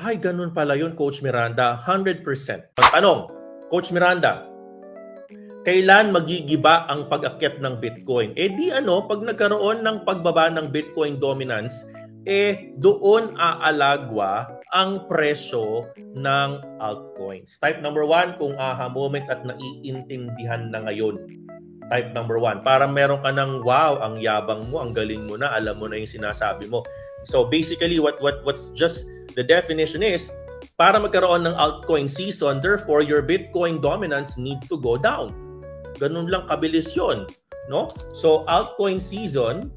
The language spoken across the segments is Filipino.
Ay, ganun pala yun, Coach Miranda. 100%. Tanong, Coach Miranda, kailan magigiba ang pag-akyat ng Bitcoin? Di pag nagkaroon ng pagbaba ng Bitcoin dominance, doon aalagwa ang presyo ng altcoins. Type number 1, kung aha moment at naiintindihan na ngayon. Type number 1. Para meron ka ng, wow, ang yabang mo, ang galing mo na, alam mo na yung sinasabi mo. So basically, what's just the definition is, para magkaroon ng altcoin season, therefore your Bitcoin dominance need to go down. Ganun lang kabilis yun, no? So altcoin season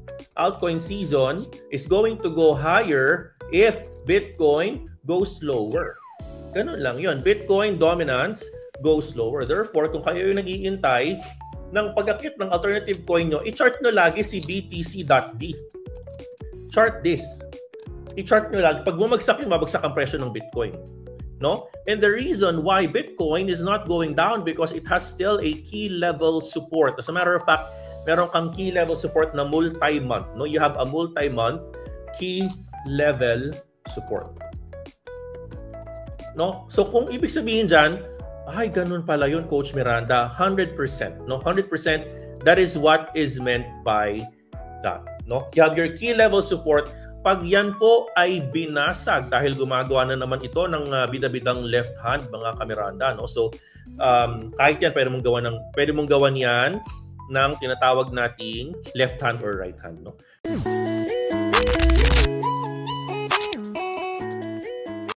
is going to go higher if Bitcoin goes lower. Ganun lang yun. Bitcoin dominance goes lower. Therefore, kung kayo yung nag-iintay ng pag-akit ng alternative coin nyo, i-chart nyo lagi si BTC.D. Chart this. I-chart nyo lagi. Pag bumagsak yung mabagsak ang presyo ng Bitcoin. No? And the reason why Bitcoin is not going down because it has still a key level support. As a matter of fact, meron kang key level support na multi-month. No? You have a multi-month key level support. No? So kung ibig sabihin dyan, ay ganun pala yun, Coach Miranda, 100%. No? 100%, that is what is meant by that. No? You have your key level support. Pag yan po ay binasag dahil gumagawa na naman ito ng bidabidang left hand, mga kamiranda, no? So kahit yan pwede mong gawan yan ng tinatawag nating left hand or right hand, no?